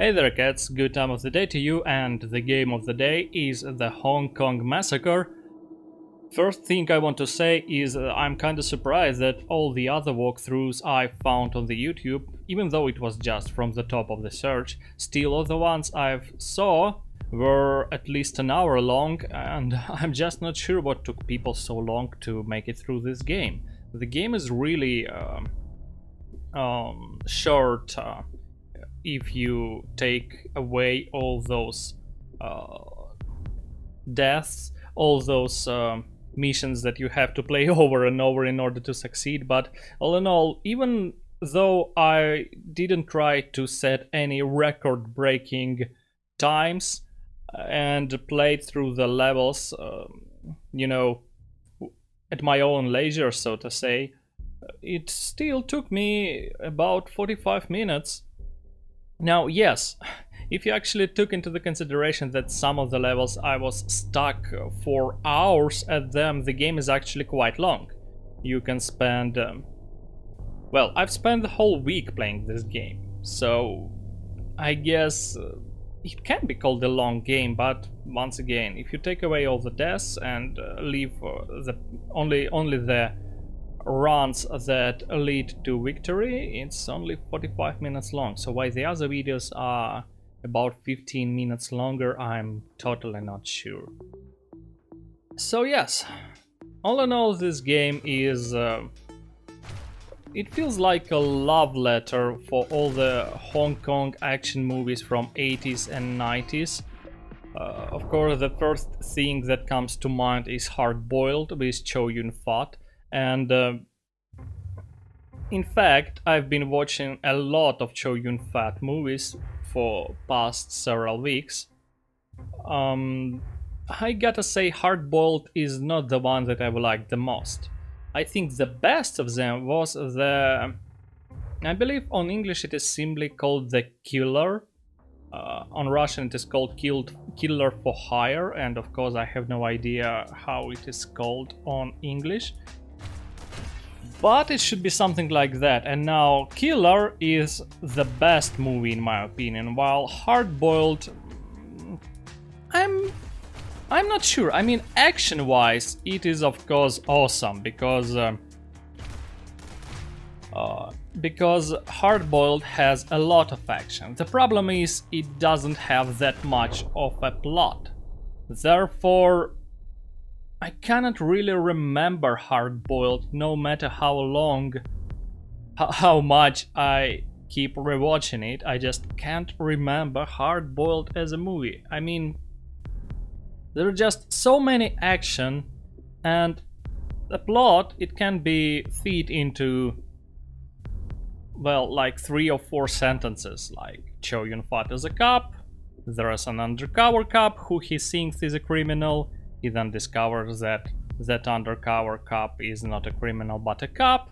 Hey there cats, good time of the day to you, and the game of the day is the Hong Kong Massacre. First thing I want to say is I'm kinda surprised that all the other walkthroughs I found on the YouTube, even though it was just from the top of the search, still all the ones I've saw were at least an hour long, and I'm just not sure what took people so long to make it through this game. The game is really short if you take away all those deaths, all those missions that you have to play over and over in order to succeed. But all in all, even though I didn't try to set any record-breaking times and played through the levels, at my own leisure, so to say, it still took me about 45 minutes. Now, yes, if you actually took into the consideration that some of the levels I was stuck for hours at them, the game is actually quite long. You can spend... well, I've spent the whole week playing this game, so I guess it can be called a long game, but once again, if you take away all the deaths and leave only the runs that lead to victory, it's only 45 minutes long. So why the other videos are about 15 minutes longer, I'm totally not sure. So yes, all in all, this game is it feels like a love letter for all the Hong Kong action movies from 80s and 90s. Of course, the first thing that comes to mind is Hard Boiled with Chow Yun-fat. And in fact, I've been watching a lot of Chow Yun-fat movies for past several weeks. I gotta say, Hard Boiled is not the one that I liked the most. I think the best of them was I believe on English it is simply called The Killer. On Russian it is called Killer for Hire, and of course I have no idea how it is called on English. But it should be something like that. And now Killer is the best movie in my opinion, while Hard Boiled, I'm not sure. I mean, action-wise, it is of course awesome because Hard Boiled has a lot of action. The problem is it doesn't have that much of a plot. Therefore, I cannot really remember Hard Boiled, no matter how much I keep rewatching it. I just can't remember Hard Boiled as a movie. I mean, there are just so many action, and the plot, it can be fit into, well, like 3 or 4 sentences, like Chow Yun-fat is a cop, there is an undercover cop who he thinks is a criminal. He then discovers that that undercover cop is not a criminal but a cop,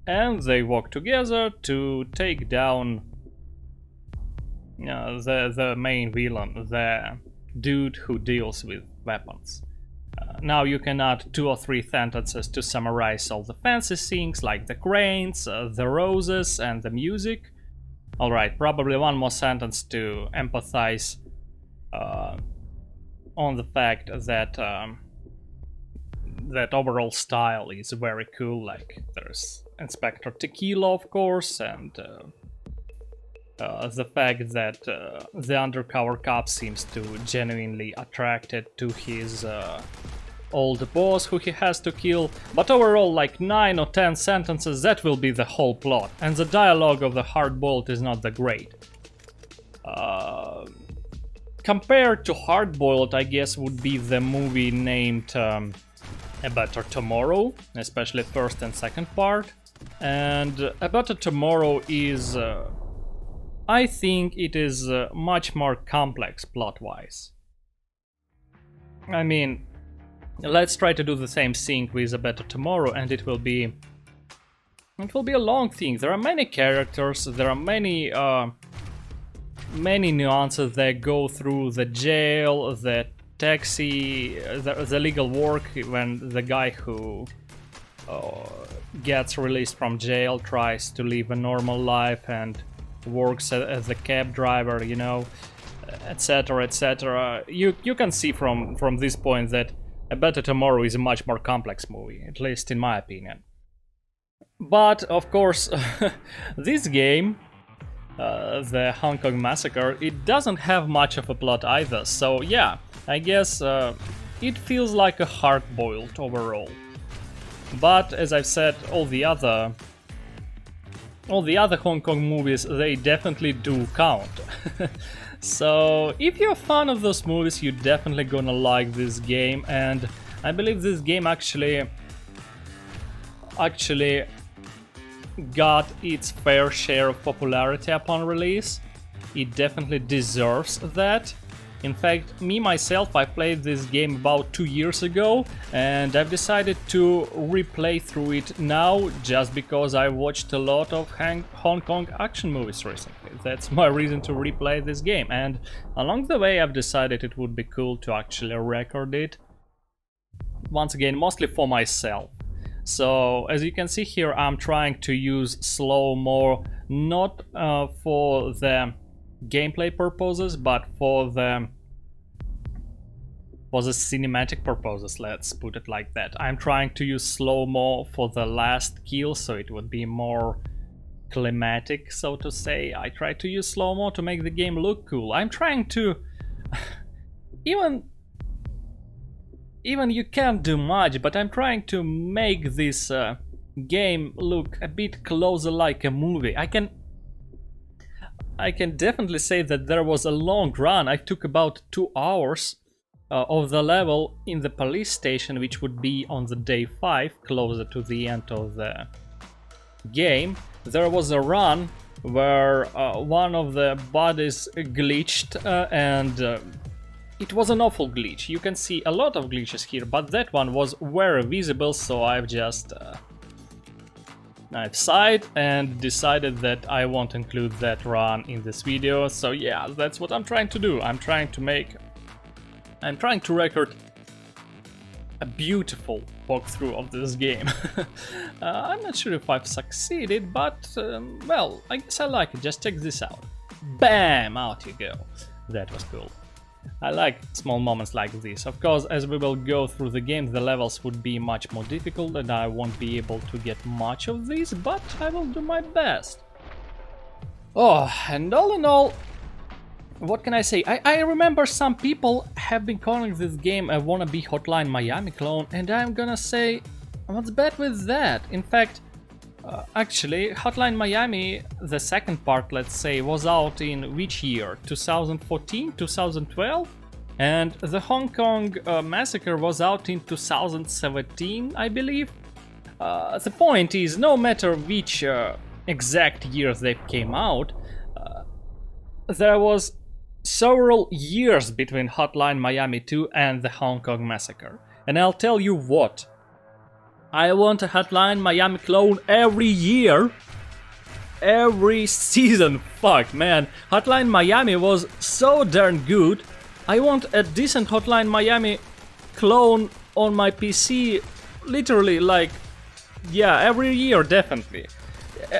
and they work together to take down the main villain, the dude who deals with weapons. Now you can add 2 or 3 sentences to summarize all the fancy things like the cranes, the roses and the music. Alright, probably 1 more sentence to empathize on the fact that that overall style is very cool. Like there's Inspector Tequila, of course, and the fact that the undercover cop seems to genuinely attracted to his old boss who he has to kill. But overall, like 9 or 10 sentences, that will be the whole plot, and the dialogue of the Hard Boiled is not that great. Compared to Hard Boiled, I guess would be the movie named A Better Tomorrow, especially first and second part. And A Better Tomorrow is, I think it is much more complex plot-wise. I mean, let's try to do the same thing with A Better Tomorrow, and it will be a long thing. There are many characters, there are many nuances that go through the jail, the taxi, the legal work when the guy who gets released from jail tries to live a normal life, and works as a cab driver, you know, etc, etc. You can see from this point that A Better Tomorrow is a much more complex movie, at least in my opinion. But of course, this game, the Hong Kong Massacre, it doesn't have much of a plot either, so yeah, I guess it feels like a hard-boiled overall. But as I've said, all the other Hong Kong movies, they definitely do count. So if you're a fan of those movies, you're definitely gonna like this game, and I believe this game actually got its fair share of popularity upon release. It definitely deserves that. In fact, me myself, I played this game about 2 years ago, and I've decided to replay through it now just because I watched a lot of Hong Kong action movies recently. That's my reason to replay this game, and along the way I've decided it would be cool to actually record it. Once again, mostly for myself. So, as you can see here, I'm trying to use slow-mo not for the gameplay purposes, but for the cinematic purposes, let's put it like that. I'm trying to use slow-mo for the last kill, so it would be more climatic, so to say. I try to use slow-mo to make the game look cool. I'm trying to... even you can't do much, but I'm trying to make this game look a bit closer like a movie. I can definitely say that there was a long run. I took about 2 hours of the level in the police station, which would be on the day 5, closer to the end of the game. There was a run where one of the bodies glitched and it was an awful glitch. You can see a lot of glitches here, but that one was very visible, so I've just I've sighed and decided that I won't include that run in this video. So yeah, that's what I'm trying to do. I'm trying to record a beautiful walkthrough of this game. I'm not sure if I've succeeded, but well, I guess I like it. Just check this out. Bam! Out you go. That was cool. I like small moments like this. Of course, as we will go through the game, the levels would be much more difficult and I won't be able to get much of this, but I will do my best. Oh, and all in all, what can I say? I remember some people have been calling this game a wannabe Hotline Miami clone, and I'm gonna say, what's bad with that? In fact, actually, Hotline Miami, the second part, let's say, was out in which year? 2014, 2012? And the Hong Kong Massacre was out in 2017, I believe. The point is, no matter which exact years they came out, there was several years between Hotline Miami 2 and the Hong Kong Massacre. And I'll tell you what, I want a Hotline Miami clone every year, every season. Fuck, man, Hotline Miami was so darn good. I want a decent Hotline Miami clone on my PC, literally, like, yeah, every year, definitely.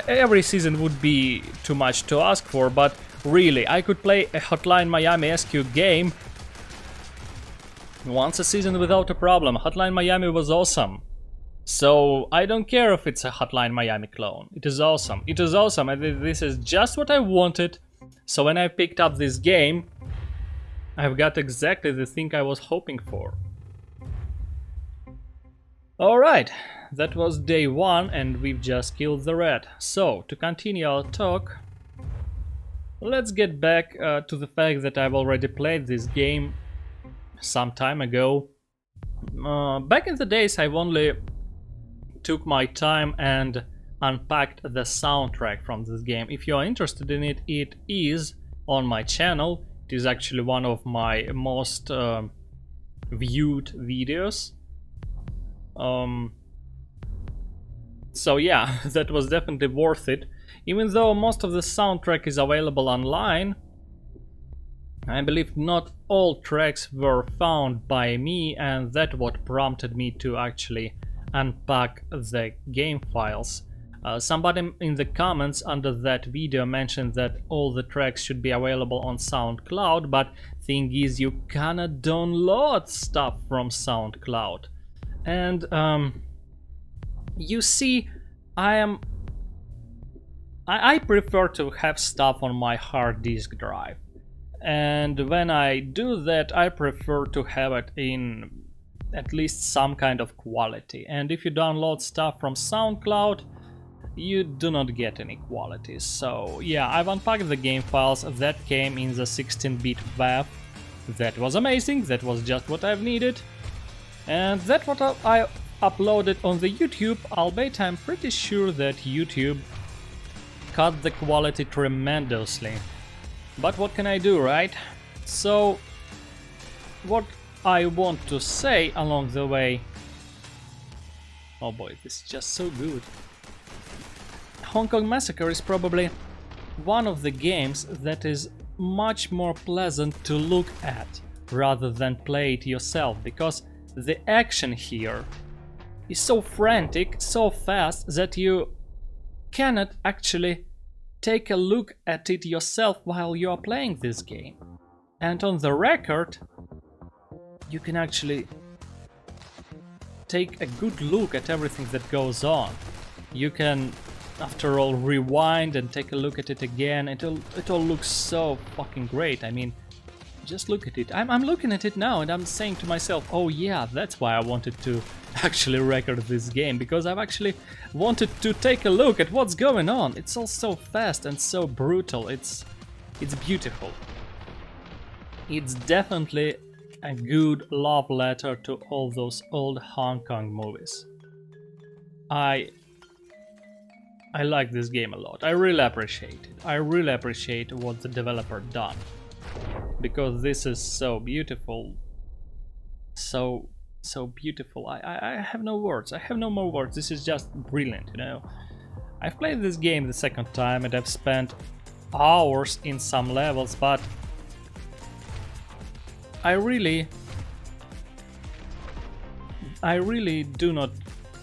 Every season would be too much to ask for, but really, I could play a Hotline Miami SQ game once a season without a problem. Hotline Miami was awesome. So I don't care if it's a Hotline Miami clone. It is awesome. It is awesome, and this is just what I wanted. So when I picked up this game, I've got exactly the thing I was hoping for. Alright, that was day 1 and we've just killed the rat. So, to continue our talk, let's get back to the fact that I've already played this game some time ago. Back in the days, I've only took my time and unpacked the soundtrack from this game. If you are interested in it, it is on my channel. It is actually one of my most viewed videos. So yeah, that was definitely worth it. Even though most of the soundtrack is available online, I believe not all tracks were found by me, and that's what prompted me to actually unpack the game files. Somebody in the comments under that video mentioned that all the tracks should be available on SoundCloud, but thing is, you cannot download stuff from SoundCloud. And you see, I prefer to have stuff on my hard disk drive, and when I do that, I prefer to have it in at least some kind of quality. And if you download stuff from SoundCloud, you do not get any quality. So yeah, I've unpacked the game files that came in the 16-bit WAV. That was amazing, that was just what I've needed. And that's what I uploaded on the YouTube, albeit I'm pretty sure that YouTube cut the quality tremendously. But what can I do, right? So what I want to say along the way... Oh boy, this is just so good. Hong Kong Massacre is probably one of the games that is much more pleasant to look at rather than play it yourself, because the action here is so frantic, so fast, that you cannot actually take a look at it yourself while you are playing this game. And on the record, you can actually take a good look at everything that goes on. You can, after all, rewind and take a look at it again. It all looks so fucking great. I mean, just look at it. I'm looking at it now and I'm saying to myself, oh yeah, that's why I wanted to actually record this game, because I've actually wanted to take a look at what's going on. It's all so fast and so brutal. It's beautiful. It's definitely a good love letter to all those old Hong Kong movies. I like this game a lot. I really appreciate it. I really appreciate what the developer done, because this is so beautiful. So beautiful. I have no words. I have no more words. This is just brilliant, you know. I've played this game the second time and I've spent hours in some levels, but I really do not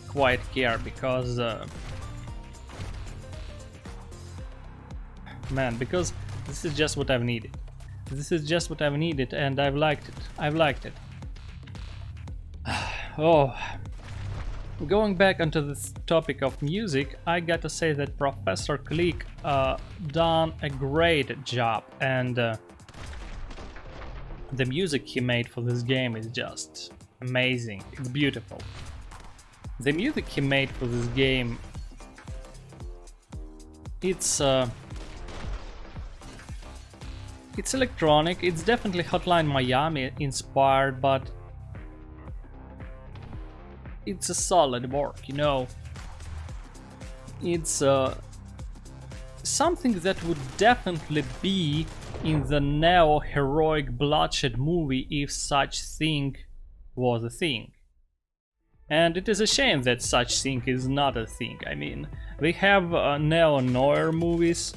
quite care, because man, because this is just what I've needed. This is just what I've needed, and I've liked it. I've liked it. Oh, going back onto this topic of music, I gotta say that Professor Click done a great job, and the music he made for this game is just amazing. It's beautiful. The music he made for this game, it's electronic. It's definitely Hotline Miami inspired, but it's a solid work, you know. It's something that would definitely be in the neo-heroic bloodshed movie if such thing was a thing. And it is a shame that such thing is not a thing. I mean, we have neo-noir movies,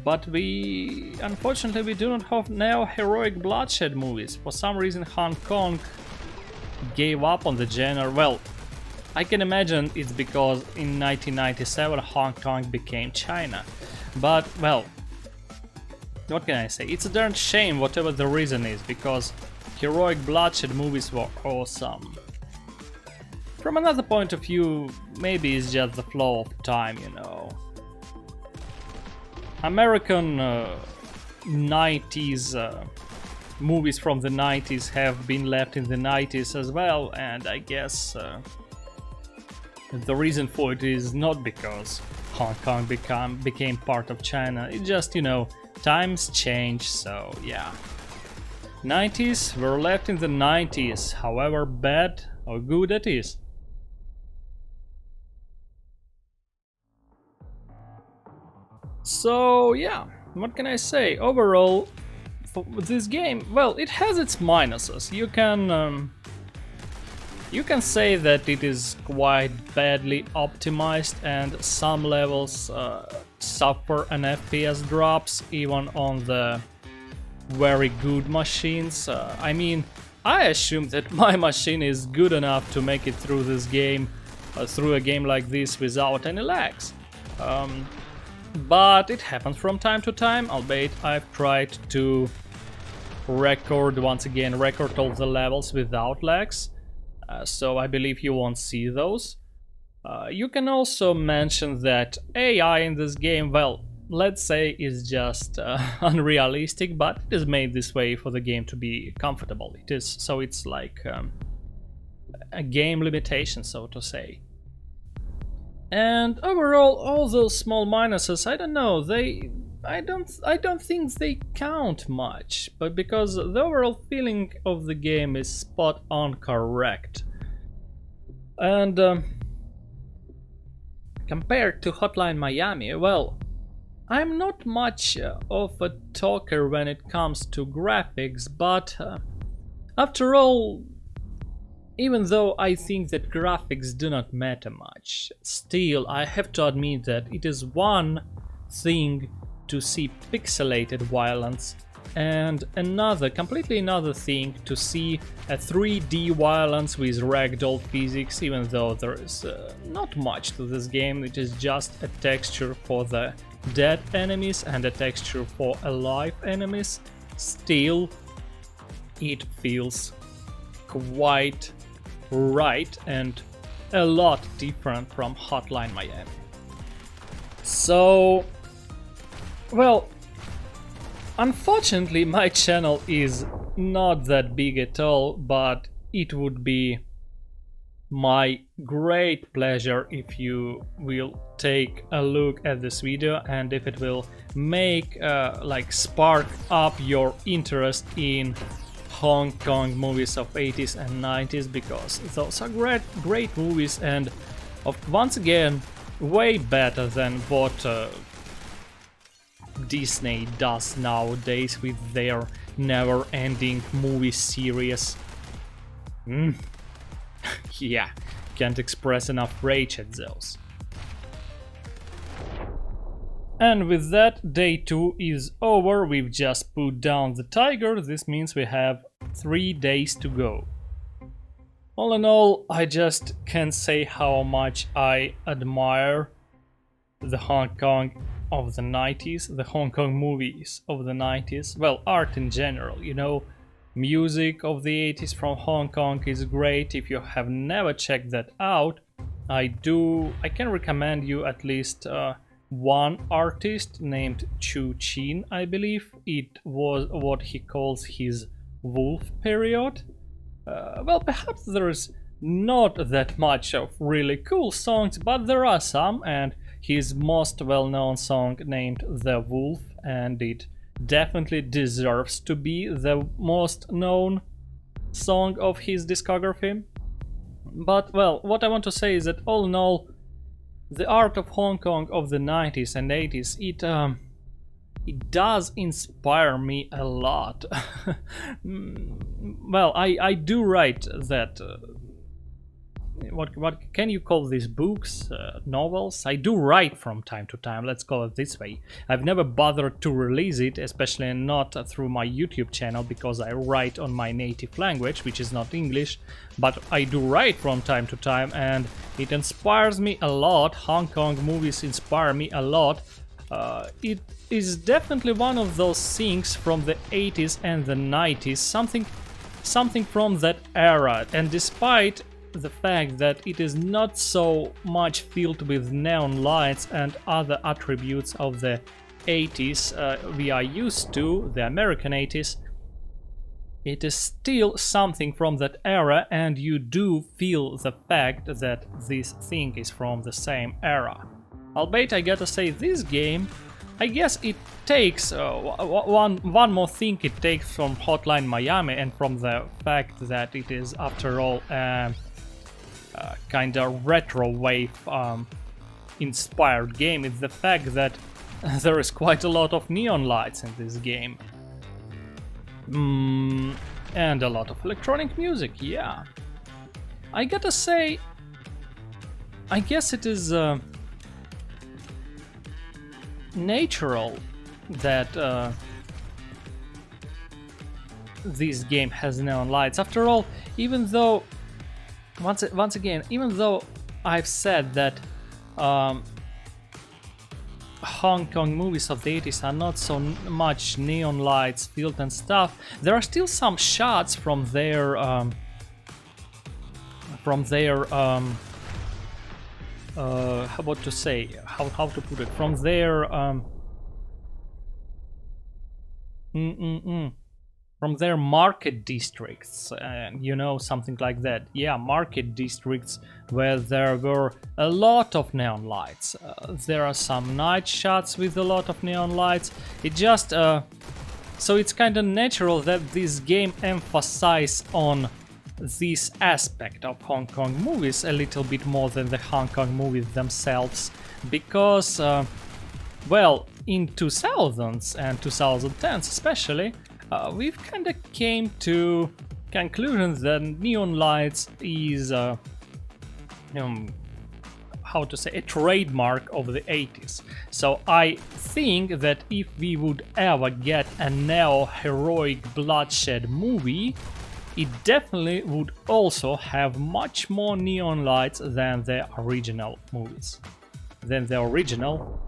but unfortunately we do not have neo-heroic bloodshed movies. For some reason Hong Kong gave up on the genre. Well, I can imagine it's because in 1997 Hong Kong became China. But, well, what can I say? It's a darn shame whatever the reason is, because heroic bloodshed movies were awesome. From another point of view, maybe it's just the flow of time, you know. American 90s movies from the 90s have been left in the 90s as well, and I guess the reason for it is not because Hong Kong became part of China. It's just, you know, times change, so yeah. 90s were left in the 90s, however bad or good it is. So yeah, what can I say? Overall, for this game, well, it has its minuses. You can say that it is quite badly optimized, and some levels suffer an FPS drops even on the very good machines. I mean, I assume that my machine is good enough to make it through this game through a game like this without any lags. But it happens from time to time, albeit I've tried to record all the levels without lags, so I believe you won't see those. You can also mention that AI in this game, well, let's say is just unrealistic, but it is made this way for the game to be comfortable. It's like a game limitation, so to say. And overall, all those small minuses, I don't know, I don't think they count much, but because the overall feeling of the game is spot on correct. And compared to Hotline Miami, well, I'm not much of a talker when it comes to graphics, but after all, even though I think that graphics do not matter much, still I have to admit that it is one thing to see pixelated violence and completely another thing to see a 3D violence with ragdoll physics, even though there is not much to this game. It is just a texture for the dead enemies and a texture for alive enemies. Still, it feels quite right and a lot different from Hotline Miami. So, well, unfortunately my channel is not that big at all, but it would be my great pleasure if you will take a look at this video and if it will make spark up your interest in Hong Kong movies of 80s and 90s, because those are great movies and once again way better than what Disney does nowadays with their never-ending movie series. Yeah, can't express enough rage at those. And with that, day 2 is over. We've just put down the tiger. This means we have 3 days to go. All in all, I just can't say how much I admire the Hong Kong of the 90s, the Hong Kong movies of the 90s. Well, art in general, you know. Music of the 80s from Hong Kong is great. If you have never checked that out, I can recommend you at least one artist named Chu Chin, I believe. It was what he calls his wolf period. Well, perhaps there is not that much of really cool songs, but there are some, and his most well-known song named The Wolf, and it definitely deserves to be the most known song of his discography. But, well, what I want to say is that all in all, the art of Hong Kong of the 90s and 80s, it does inspire me a lot. Well, I do write that what can you call these books, novels? I do write from time to time, let's call it this way. I've never bothered to release it, especially not through my YouTube channel, because I write on my native language, which is not English, but I do write from time to time, and it inspires me a lot. Hong Kong movies inspire me a lot. It is definitely one of those things from the 80s and the 90s, something from that era, and despite the fact that it is not so much filled with neon lights and other attributes of the 80s we are used to, the American 80s, it is still something from that era, and you do feel the fact that this thing is from the same era. Albeit I gotta say, this game, I guess it takes one more thing it takes from Hotline Miami, and from the fact that it is after all kind of retro wave inspired game, is the fact that there is quite a lot of neon lights in this game. And a lot of electronic music, yeah. I gotta say, I guess it is natural that this game has neon lights. After all, even though once again, even though I've said that um, Hong Kong movies of the 80s are not so much neon lights filled and stuff. There are still some shots from their how about to say, how to put it, from their from their market districts, you know, something like that. Yeah, market districts where there were a lot of neon lights. There are some night shots with a lot of neon lights. It just so it's kind of natural that this game emphasizes on this aspect of Hong Kong movies a little bit more than the Hong Kong movies themselves, because well, in 2000s and 2010s especially, we've kind of came to conclusions that neon lights is how to say, a trademark of the 80s. So I think that if we would ever get a neo-heroic bloodshed movie, it definitely would also have much more neon lights than the original movies, than the original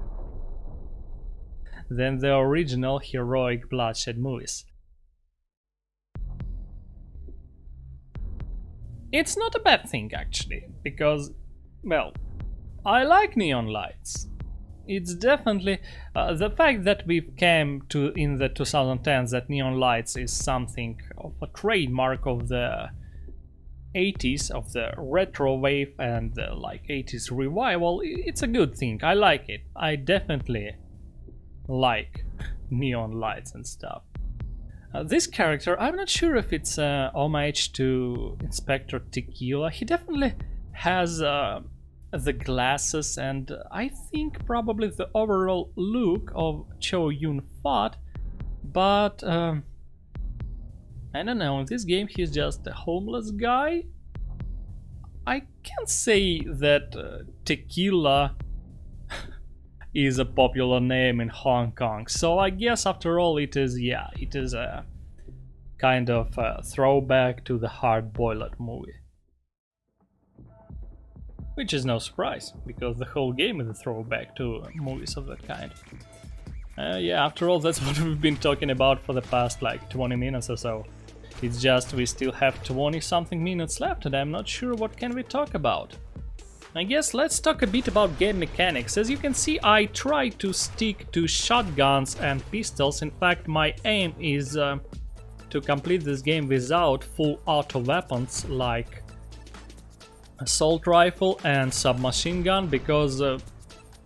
heroic bloodshed movies. It's not a bad thing actually, because, well, I like neon lights. It's definitely the fact that we came to in the 2010s that neon lights is something of a trademark of the 80s, of the retro wave and the, like, 80s revival. It's a good thing. I like it. I definitely like neon lights and stuff. This character, I'm not sure if it's a homage to Inspector Tequila. He definitely has the glasses and I think probably the overall look of Chow Yun-fat, but I don't know, in this game he's just a homeless guy. I can't say that Tequila is a popular name in Hong Kong, so I guess after all it is, yeah, it is a kind of a throwback to the hard-boiled movie. Which is no surprise, because the whole game is a throwback to movies of that kind. Yeah, after all, that's what we've been talking about for the past like 20 minutes or so. It's just we still have 20-something minutes left and I'm not sure what can we talk about. I guess let's talk a bit about game mechanics. As you can see, I try to stick to shotguns and pistols. In fact, my aim is to complete this game without full auto weapons like assault rifle and submachine gun, because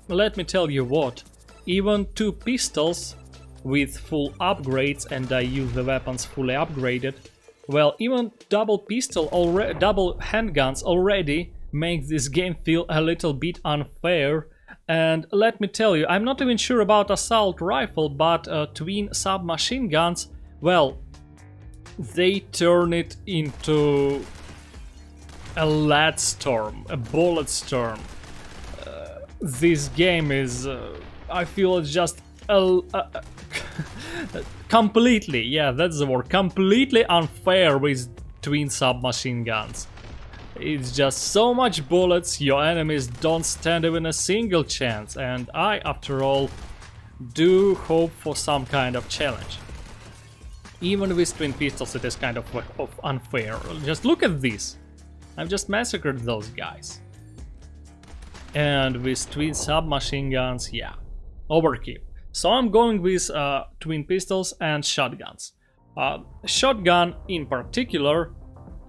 let me tell you what, even two pistols with full upgrades, and I use the weapons fully upgraded, well, even double handguns already make this game feel a little bit unfair. And let me tell you, I'm not even sure about assault rifle, but twin submachine guns, well, they turn it into a lead storm, a bullet storm. This game is, I feel it's just completely, yeah, that's the word, completely unfair with twin submachine guns. It's just so much bullets, your enemies don't stand even a single chance, and I, after all, do hope for some kind of challenge. Even with twin pistols it is kind of unfair. Just look at this. I've just massacred those guys. And with twin submachine guns, yeah, overkill. So I'm going with twin pistols and shotguns. Shotgun in particular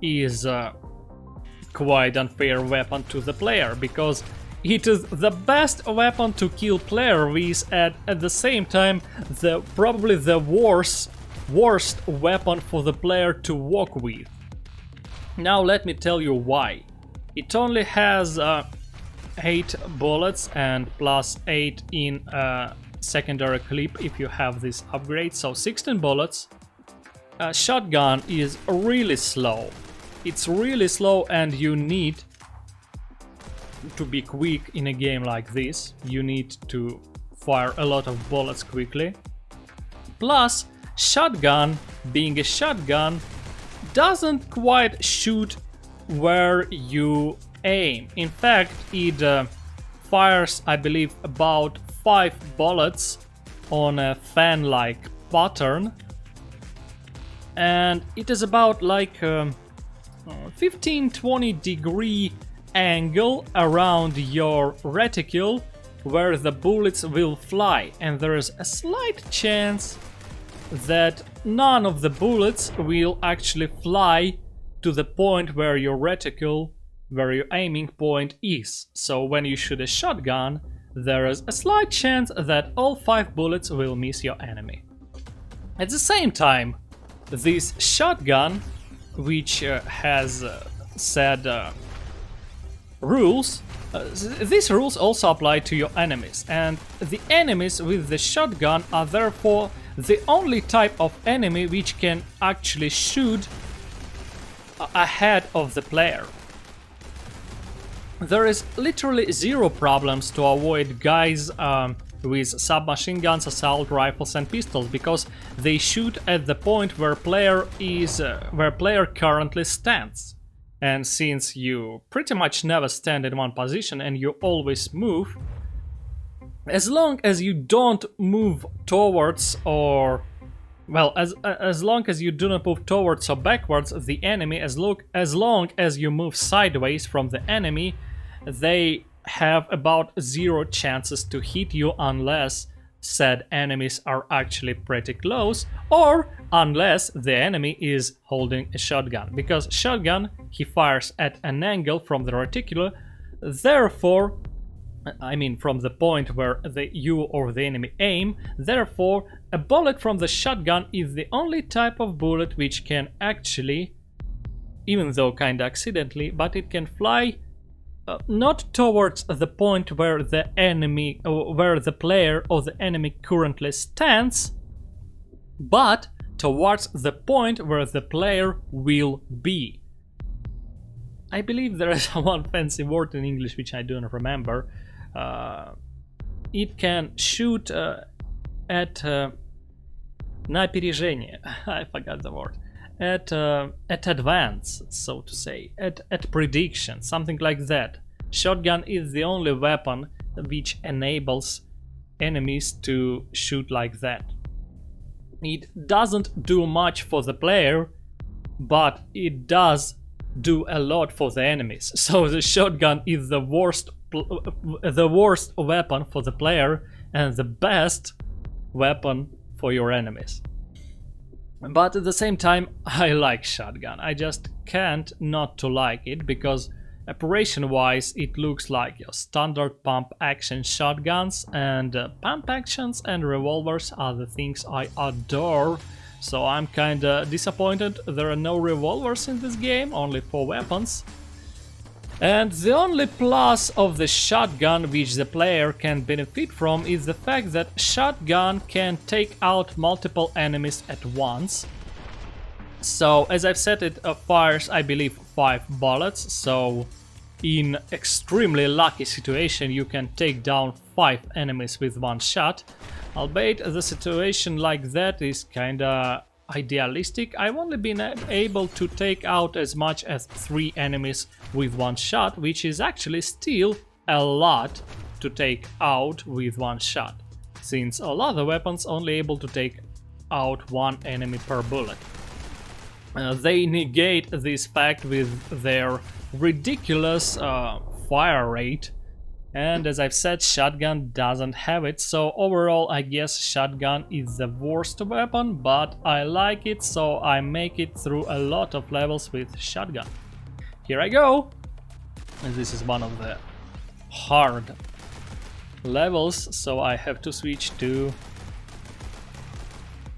is quite unfair weapon to the player, because it is the best weapon to kill player with, at the same time probably the worst weapon for the player to walk with. Now let me tell you why. It only has 8 bullets and plus 8 in secondary clip if you have this upgrade, so 16 bullets. Shotgun is really slow. It's really slow and you need to be quick in a game like this. You need to fire a lot of bullets quickly. Plus, shotgun, being a shotgun, doesn't quite shoot where you aim. In fact, it fires, I believe, about 5 bullets on a fan-like pattern, and it is about like 15-20 degree angle around your reticle where the bullets will fly, and there is a slight chance that none of the bullets will actually fly to the point where your reticle, where your aiming point is. So when you shoot a shotgun, there is a slight chance that all 5 bullets will miss your enemy. At the same time, this shotgun, which has said rules, these rules also apply to your enemies, and the enemies with the shotgun are therefore the only type of enemy which can actually shoot ahead of the player. There is literally zero problems to avoid guys with submachine guns, assault rifles and pistols, because they shoot at the point where player currently stands. And since you pretty much never stand in one position and you always move, as long as you don't move towards or, well, as long as you do not move towards or backwards the enemy, as long as you move sideways from the enemy, they have about 0 chances to hit you unless said enemies are actually pretty close, or unless the enemy is holding a shotgun, because shotgun, he fires at an angle from the reticular, therefore, I mean from the point where you or the enemy aim, therefore a bullet from the shotgun is the only type of bullet which can actually, even though kinda accidentally, but it can fly not towards the point where the enemy, where the player or the enemy currently stands, but towards the point where the player will be. I believe there is one fancy word in English which I do not remember. It can shoot at на опережение. I forgot the word. At advance, so to say, at prediction, something like that. Shotgun is the only weapon which enables enemies to shoot like that. It doesn't do much for the player, but it does do a lot for the enemies. So the shotgun is the worst weapon for the player and the best weapon for your enemies. But at the same time, I like shotgun. I just can't not to like it, because operation-wise it looks like your standard pump-action shotguns, and pump actions and revolvers are the things I adore. So I'm kinda disappointed there are no revolvers in this game, only 4 weapons. And the only plus of the shotgun which the player can benefit from is the fact that shotgun can take out multiple enemies at once. So, as I've said, it fires, I believe, 5 bullets, so in extremely lucky situation you can take down 5 enemies with 1 shot. Albeit the situation like that is kinda idealistic. I've only been able to take out as much as 3 enemies with 1 shot, which is actually still a lot to take out with 1 shot, since all other weapons only able to take out 1 enemy per bullet. They negate this fact with their ridiculous fire rate, and as I've said, shotgun doesn't have it, so overall I guess shotgun is the worst weapon, but I like it, so I make it through a lot of levels with shotgun. Here I go! And this is one of the hard levels, so I have to switch to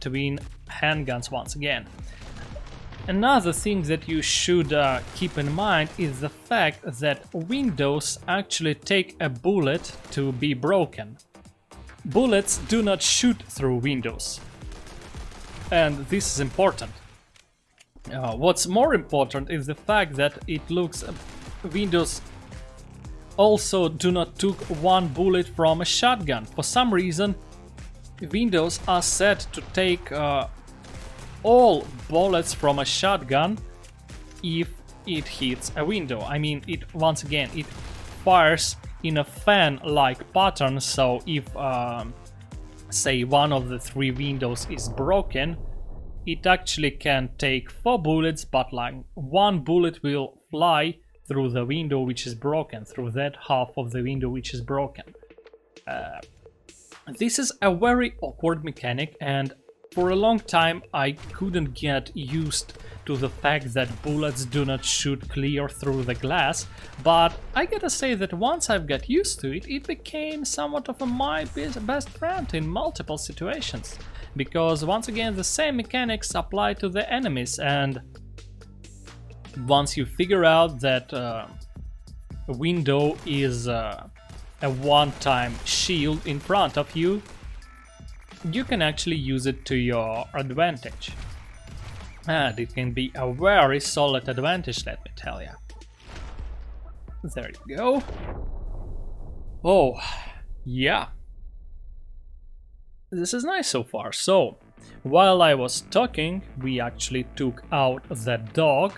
twin handguns once again. Another thing that you should keep in mind is the fact that windows actually take a bullet to be broken. Bullets do not shoot through windows, and this is important. What's more important is the fact that it looks windows also do not took 1 bullet from a shotgun. For some reason, windows are set to take all bullets from a shotgun if it hits a window. I mean, it once again, it fires in a fan-like pattern, so if say one of the 3 windows is broken, it actually can take 4 bullets, but like 1 bullet will fly through the window which is broken, through that half of the window which is broken. This is a very awkward mechanic, and for a long time I couldn't get used to the fact that bullets do not shoot clear through the glass, but I gotta say that once I've got used to it, it became somewhat of my best friend in multiple situations. Because once again the same mechanics apply to the enemies, and once you figure out that a window is a one-time shield in front of you, you can actually use it to your advantage. And it can be a very solid advantage, let me tell you. There you go. Oh, yeah. This is nice so far. So, while I was talking, we actually took out the dog.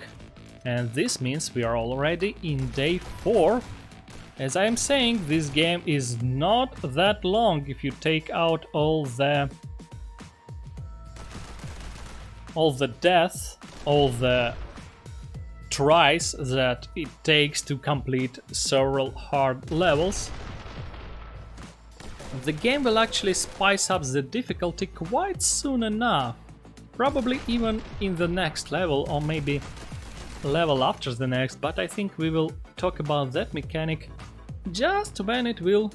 And this means we are already in day 4. As I am saying, this game is not that long if you take out all the death, all the tries that it takes to complete several hard levels. The game will actually spice up the difficulty quite soon enough, probably even in the next level, or maybe level after the next, but I think we will talk about that mechanic just when it will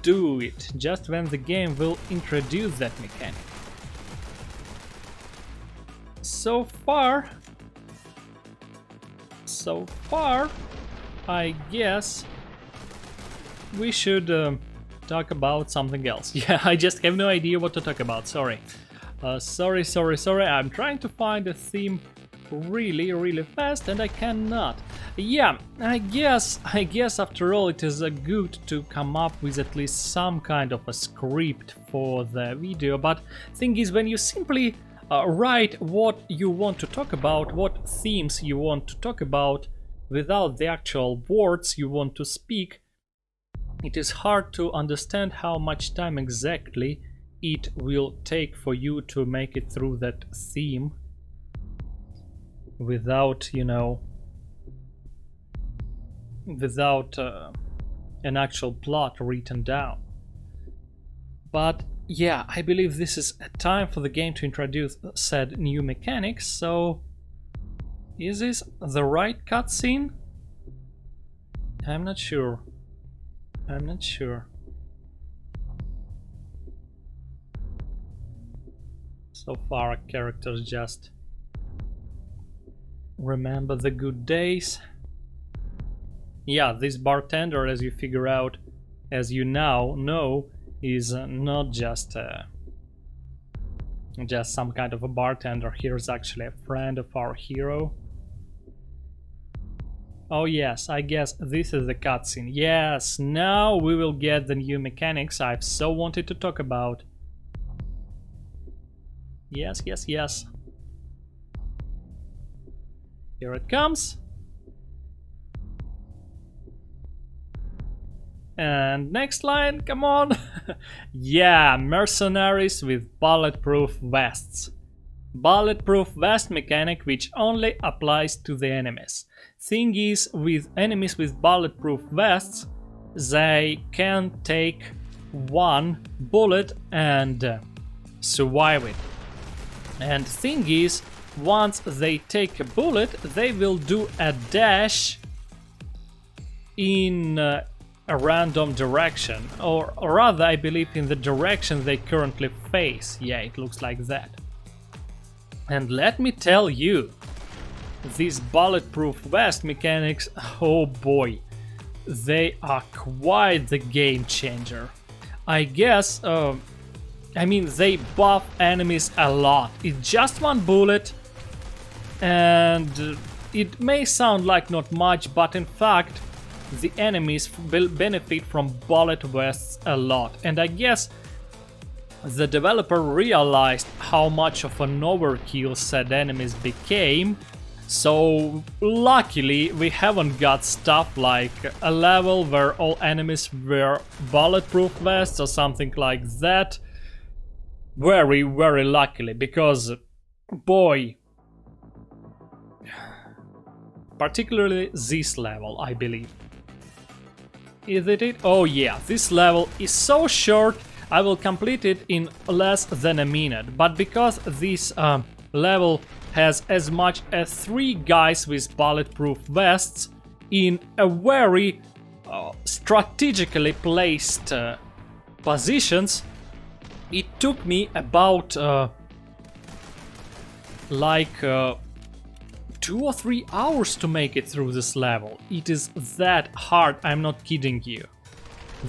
do it, just when the game will introduce that mechanic. So far, I guess we should talk about something else. Yeah, I just have no idea what to talk about, sorry. Sorry, I'm trying to find a theme really fast and I cannot. Yeah, I guess after all it is good to come up with at least some kind of a script for the video, but thing is, when you simply write what you want to talk about, what themes you want to talk about, without the actual words you want to speak, it is hard to understand how much time exactly it will take for you to make it through that theme without, you know, without an actual plot written down. But yeah, I believe this is a time for the game to introduce said new mechanics, so is this the right cutscene? I'm not sure. So far our characters just remember the good days. Yeah, this bartender, as you figure out, as you now know, is not just some kind of a bartender. Here's actually a friend of our hero. Oh yes, I guess this is the cutscene. Yes, now we will get the new mechanics I've so wanted to talk about. Yes. Here it comes. And next line, come on. Yeah, mercenaries with bulletproof vests. Bulletproof vest mechanic which only applies to the enemies. Thing is, with enemies with bulletproof vests, they can take 1 bullet and survive it. And thing is, once they take a bullet, they will do a dash in a random direction, or rather I believe in the direction they currently face. Yeah, it looks like that. And let me tell you, these bulletproof vest mechanics, oh boy, they are quite the game changer. I guess, I mean, they buff enemies a lot. It's just 1 bullet, and it may sound like not much, but in fact, the enemies will benefit from bullet vests a lot. And I guess the developer realized how much of an overkill said enemies became, So luckily we haven't got stuff like a level where all enemies wear bulletproof vests or something like that. Very, very luckily, because boy, particularly this level, I believe. Is it? Oh yeah, this level is so short, I will complete it in less than a minute, but because this level has as much as 3 guys with bulletproof vests in a very strategically placed positions, it took me about 2 or 3 hours to make it through this level. It is that hard, I'm not kidding you.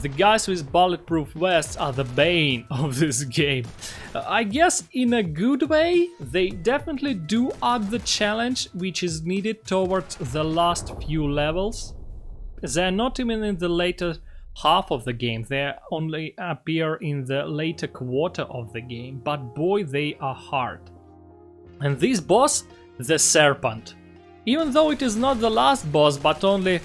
The guys with bulletproof vests are the bane of this game. I guess in a good way, they definitely do up the challenge which is needed towards the last few levels. They're not even in the later half of the game, they only appear in the later quarter of the game, but boy, they are hard. And this boss, the Serpent, even though it is not the last boss but only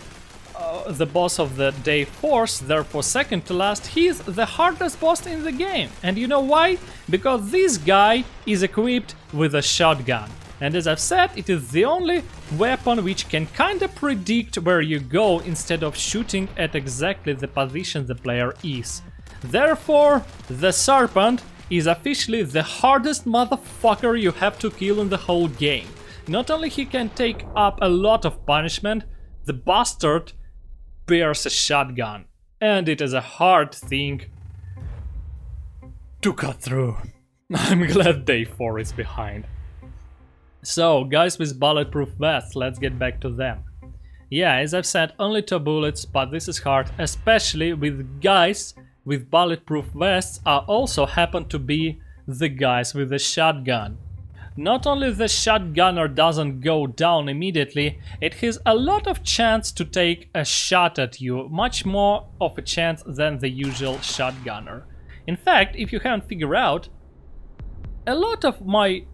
the boss of the day force, therefore second to last, he is the hardest boss in the game. And you know why? Because this guy is equipped with a shotgun. And as I've said, it is the only weapon which can kinda predict where you go instead of shooting at exactly the position the player is. Therefore, the Serpent is officially the hardest motherfucker you have to kill in the whole game. Not only he can take up a lot of punishment, the bastard bears a shotgun, and it is a hard thing to cut through. I'm glad day 4 is behind. So, guys with bulletproof vests, let's get back to them. Yeah, as I've said, only 2 bullets, but this is hard, especially with guys with bulletproof vests are also happen to be the guys with the shotgun. Not only the shotgunner doesn't go down immediately, it has a lot of chance to take a shot at you, much more of a chance than the usual shotgunner. In fact, if you haven't figured out, a lot of my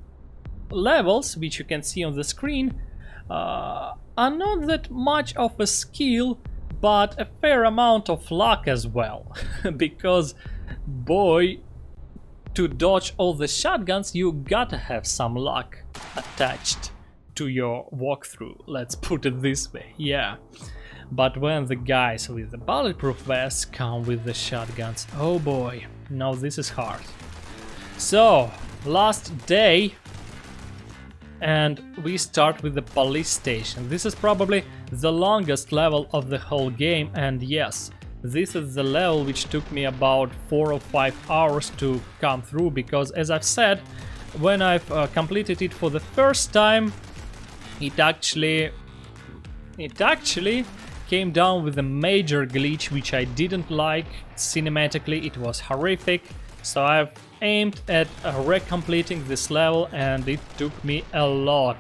levels, which you can see on the screen, are not that much of a skill, but a fair amount of luck as well. Because, boy, to dodge all the shotguns, you gotta have some luck attached to your walkthrough, let's put it this way, yeah. But when the guys with the bulletproof vests come with the shotguns, oh boy, now this is hard. So, last day, and we start with the police station. This is probably the longest level of the whole game, and yes, this is the level which took me about 4 or 5 hours to come through, because as I've said, when I've completed it for the first time, it actually came down with a major glitch which I didn't like. Cinematically it was horrific, so I've aimed at recompleting this level, and it took me a lot.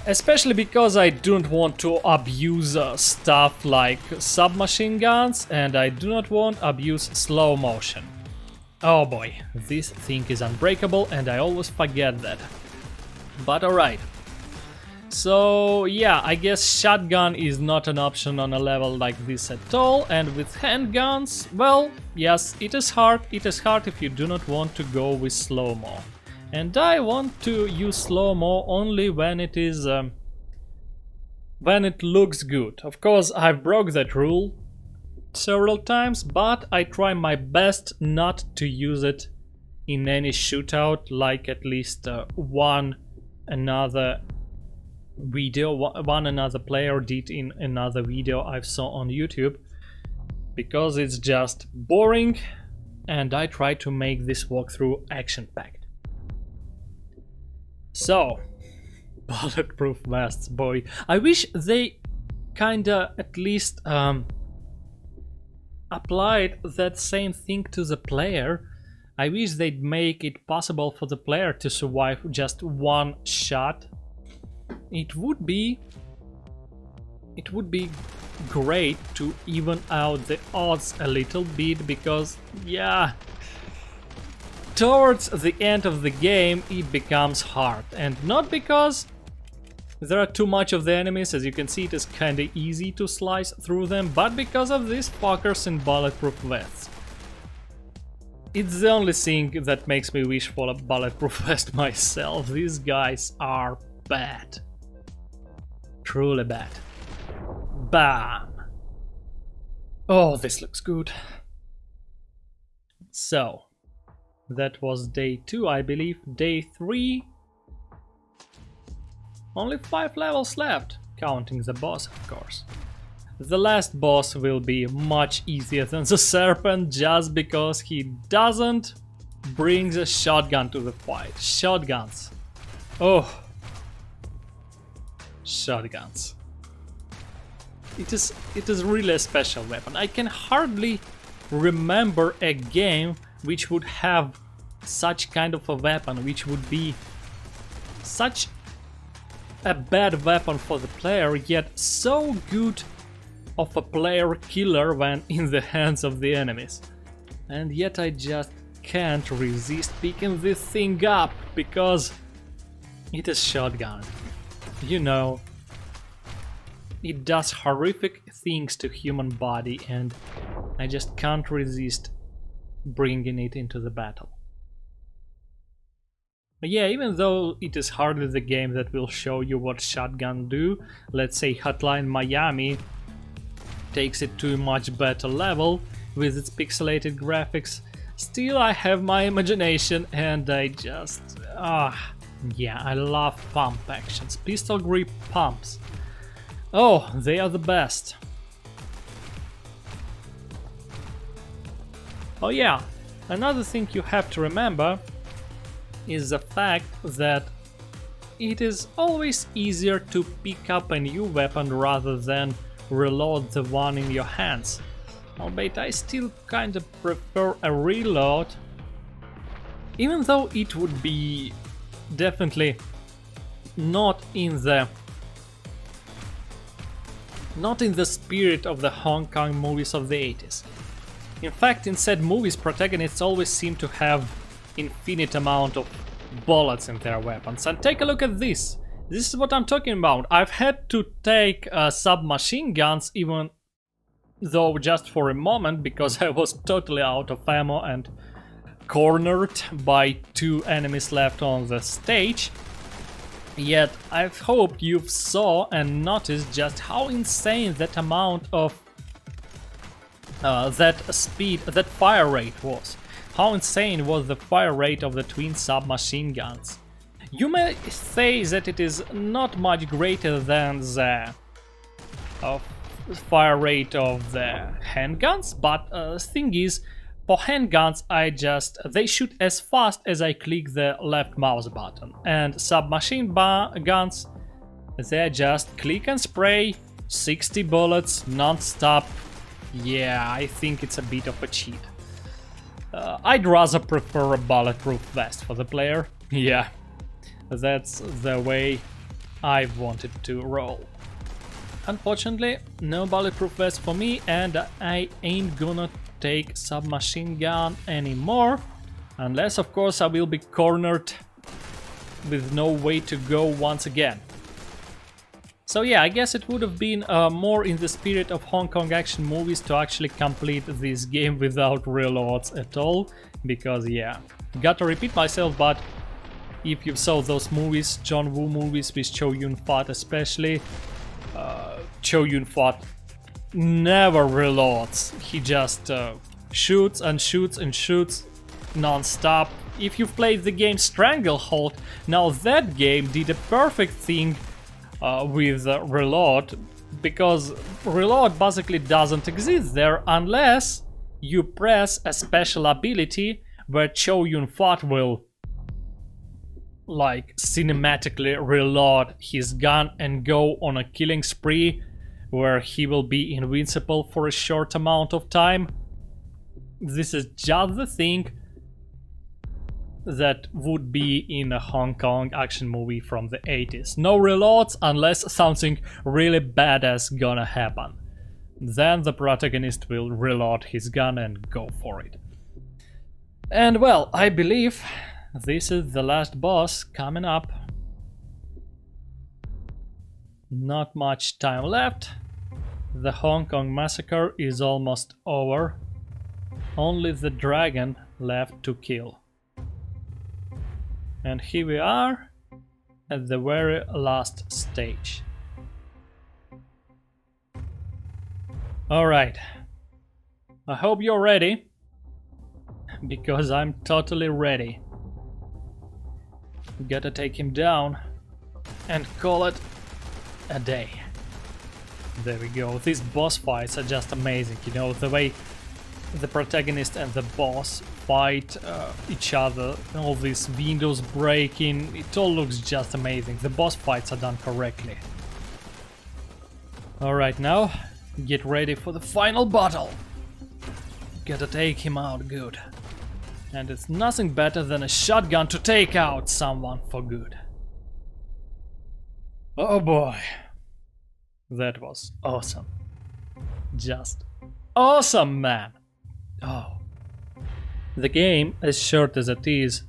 Especially because I don't want to abuse stuff like submachine guns, and I do not want to abuse slow motion. Oh boy, this thing is unbreakable and I always forget that. But alright. So yeah, I guess shotgun is not an option on a level like this at all, and with handguns, well, yes, it is hard if you do not want to go with slow-mo. And I want to use slow-mo only when it is when it looks good. Of course, I broke that rule several times, but I try my best not to use it in any shootout, like at least one another player did in another video I saw on YouTube, because it's just boring, and I try to make this walkthrough action-packed. So, bulletproof vests, boy. I wish they kinda at least applied that same thing to the player. I wish they'd make it possible for the player to survive just one shot. It would be great to even out the odds a little bit, because yeah, towards the end of the game it becomes hard, and not because There are too much of the enemies, as you can see it is kinda easy to slice through them, but because of these fuckers in bulletproof vests. It's the only thing that makes me wish for a bulletproof vest myself. These guys are bad. Truly bad. Bam! Oh, this looks good. So, that was day 2, I believe. Day 3. Only 5 levels left, counting the boss, of course. The last boss will be much easier than the serpent just because he doesn't bring the shotgun to the fight. Shotguns. Oh. Shotguns. It is really a special weapon. I can hardly remember a game which would have such kind of a weapon, which would be such a bad weapon for the player, yet so good of a player killer when in the hands of the enemies. And yet I just can't resist picking this thing up, because it is shotgun. You know, it does horrific things to human body, and I just can't resist bringing it into the battle. But yeah, even though it is hardly the game that will show you what shotgun do, let's say Hotline Miami takes it to a much better level with its pixelated graphics. Still, I have my imagination, and I just... yeah, I love pump actions. Pistol grip pumps. Oh, they are the best. Oh yeah, another thing you have to remember is the fact that it is always easier to pick up a new weapon rather than reload the one in your hands. Albeit I still kinda prefer a reload, even though it would be definitely not in the spirit of the Hong Kong movies of the 80s. In fact, in said movies, protagonists always seem to have infinite amount of bullets in their weapons. And take a look at this. This is what I'm talking about. I've had to take submachine guns, even though just for a moment, because I was totally out of ammo and cornered by 2 enemies left on the stage. Yet I hope you saw and noticed just how insane that amount of that fire rate was. How insane was the fire rate of the twin submachine guns. You may say that it is not much greater than the fire rate of the handguns, but thing is, for handguns, they shoot as fast as I click the left mouse button, and submachine guns, they just click and spray 60 bullets non-stop. Yeah, I think it's a bit of a cheat. I'd rather prefer a bulletproof vest for the player. Yeah, that's the way I've wanted to roll. Unfortunately, no bulletproof vest for me, and I ain't gonna take submachine gun anymore, unless of course I will be cornered with no way to go once again. So yeah, I guess it would have been more in the spirit of Hong Kong action movies to actually complete this game without reloads at all, because yeah, gotta repeat myself, but if you saw those movies, John Woo movies with Chow Yun-fat especially, Chow Yun-fat never reloads. He just shoots and shoots and shoots non-stop. If you played the game Stranglehold, now that game did a perfect thing with reload, because reload basically doesn't exist there unless you press a special ability where Chow Yun-fat will like cinematically reload his gun and go on a killing spree where he will be invincible for a short amount of time. This is just the thing that would be in a Hong Kong action movie from the 80s. No reloads unless something really badass gonna happen. Then the protagonist will reload his gun and go for it. And well, I believe this is the last boss coming up. Not much time left. The Hong Kong Massacre is almost over. Only the dragon left to kill. And here we are at the very last stage. Alright. I hope you're ready. Because I'm totally ready. We gotta take him down and call it a day. There we go. These boss fights are just amazing. You know, the way the protagonist and the boss fight each other, all these windows breaking, it all looks just amazing. The boss fights are done correctly. Alright, now get ready for the final battle. Gotta take him out good. And it's nothing better than a shotgun to take out someone for good. Oh boy. That was awesome. Just awesome, man. Oh. The game, as short as it is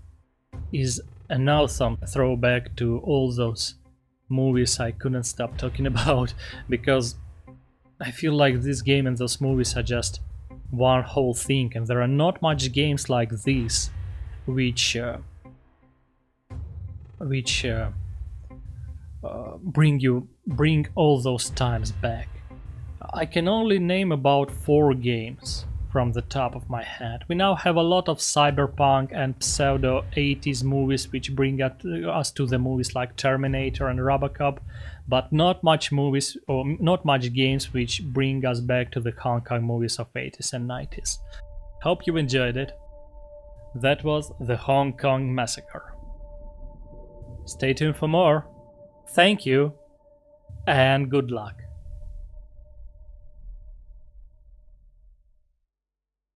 an awesome throwback to all those movies I couldn't stop talking about, because I feel like this game and those movies are just one whole thing, and there are not much games like this which bring all those times back. I can only name about 4 games from the top of my head. We now have a lot of cyberpunk and pseudo 80s movies which bring us to the movies like Terminator and Robocop, but not much movies or not much games which bring us back to the Hong Kong movies of 80s and 90s. Hope you enjoyed it. That was the Hong Kong Massacre. Stay tuned for more. Thank you and good luck.